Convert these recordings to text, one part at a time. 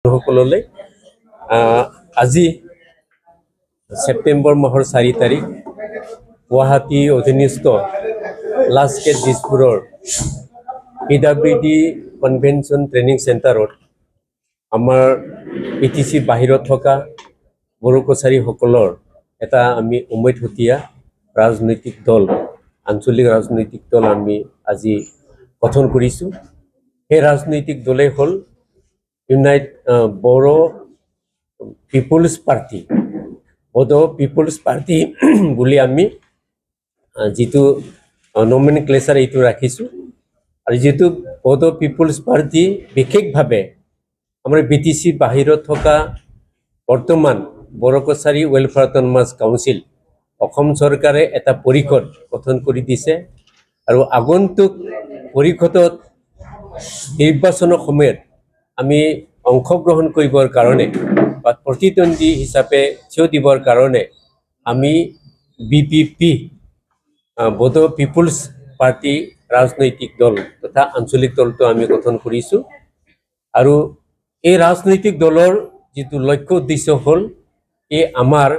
সকললৈ আজি সেপ্টেম্বৰ মাহৰ 4 তাৰিখ গুৱাহাটী অধীনস্থ লাষ্ট গেট দিছপুৰৰ পিডব্লিউডি কনভেনশ্যন ট্ৰেইনিং চেণ্টাৰত আমাৰ পিটিচি বাহিৰত থকা বড়ো কছাৰীসকলৰ এটা আমি উমৈহতীয়া ৰাজনৈতিক দল আঞ্চলিক ৰাজনৈতিক দল আমি আজি গঠন কৰিছোঁ। সেই ৰাজনৈতিক দলে হ'ল Bodo People's Party Bodo People's Party বুলি আমি যেটো নমিনক্লেচাৰ এইটো ৰাখিছোঁ আৰু যেটো বড়ো পিপলছ পাৰ্টি বিশেষভাৱে আমাৰ বিটিচি বাহিৰত থকা বৰ্তমান Bodo Kachari Welfare Autonomous Council Assam চৰকাৰে এটা পৰিষদ গঠন কৰি দিছে আৰু আগন্তুক পৰিষদত নিৰ্বাচনৰ সময়ত আমি অংশগ্ৰহণ কৰিবৰ কাৰণে বা প্ৰতিদ্বন্দ্বী হিচাপে থিয় দিবৰ কাৰণে আমি বিপিপি বড়ো পিপলছ পাৰ্টি ৰাজনৈতিক দল তথা আঞ্চলিক দলটো আমি গঠন কৰিছোঁ আৰু এই ৰাজনৈতিক দলৰ যেটো লক্ষ্য উদ্দেশ্য হ'ল এই আমাৰ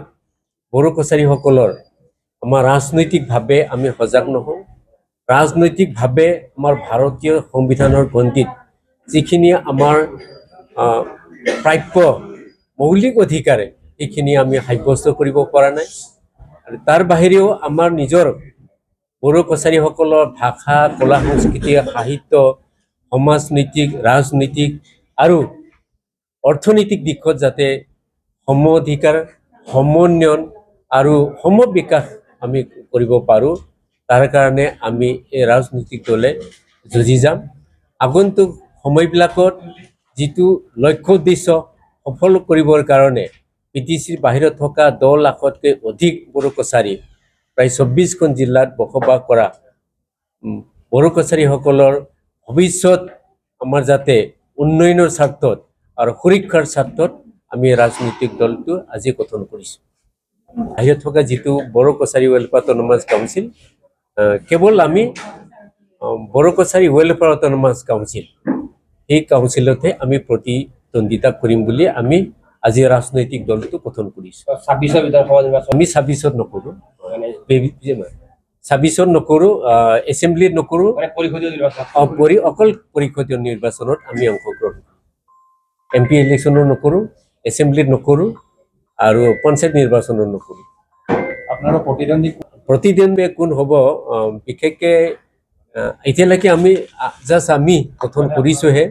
বড়ো কছাৰীসকলৰ আমাৰ ৰাজনৈতিকভাৱে আমি সজাগ নহওঁ ৰাজনৈতিকভাৱে আমাৰ ভাৰতীয় সংবিধানৰ গণ্ডিত যিখিনি আমাৰ প্ৰাপ্য মৌলিক অধিকাৰে এইখিনি আমি সাব্যস্ত কৰিব পৰা নাই আৰু তাৰ বাহিৰেও আমাৰ নিজৰ বড়ো কছাৰীসকলৰ ভাষা কলা সংস্কৃতি সাহিত্য সমাজনৈতিক ৰাজনৈতিক আৰু অৰ্থনৈতিক দিশত যাতে সম অধিকাৰ সমন্বয়ন আৰু সমবিকাশ আমি কৰিব পাৰোঁ তাৰ কাৰণে আমি এই ৰাজনৈতিক দলে যুঁজি যাম। আগন্তুক সময়বিলাকত যেটো লক্ষ্য উদ্দেশ্য সফল কৰিবৰ কাৰণে পিটিচিৰ বাহিৰত থকা 10 লাখতকৈ অধিক বড়ো কছাৰী প্ৰায় 24খন জিলাত বসবাস কৰা বড়ো কছাৰীসকলৰ ভৱিষ্যত আমাৰ যাতে উন্নয়নৰ স্বাৰ্থত আৰু সুৰক্ষাৰ স্বাৰ্থত আমি ৰাজনৈতিক দলটো আজি গঠন কৰিছোঁ। বাহিৰত থকা যেটো Bodo Kachari Welfare Autonomous Council কেৱল আমি Bodo Kachari Welfare Autonomous Council এই কাউন্সিলতে আমি প্ৰতিদ্বন্দ্বিতা কৰিম বুলি আমি আজি ৰাজনৈতিক দলটো গঠন কৰিছোঁ। 26 বিধানসভা নিৰ্বাচন আমি 26ত নকৰোঁ 26ত নকৰোঁ এছেম্বলিত নকৰোঁ পৰিষদীয় নিৰ্বাচন অকল পৰিষদীয় নিৰ্বাচনত আমি অংশগ্ৰহণ কৰোঁ এমপি ইলেকশ্যনো নকৰোঁ এছেম্বলিত নকৰোঁ আৰু পঞ্চায়ত নিৰ্বাচনো নকৰোঁ। আপোনাৰ প্ৰতিদ্বন্দ্বী কোন হ'ব বিশেষকৈ এতিয়ালৈকে আমি আমি গঠন কৰিছোঁহে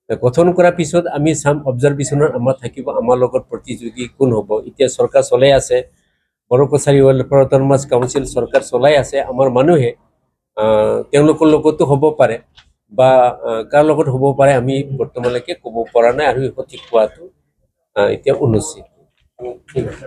গঠন কৰাৰ পিছত আমি চাম অবজাৰভেশ্যনত আমাৰ থাকিব আমাৰ লগত প্ৰতিযোগী কোন হ'ব। এতিয়া চৰকাৰ চলাই আছে Bodo Kachari Welfare Autonomous Council চৰকাৰ চলাই আছে আমাৰ মানুহে তেওঁলোকৰ লগতো হ'ব পাৰে বা কাৰ লগত হ'ব পাৰে আমি বৰ্তমানলৈকে ক'ব পৰা নাই আৰু সঠিক কোৱাটো এতিয়া উন্নতি। ঠিক আছে।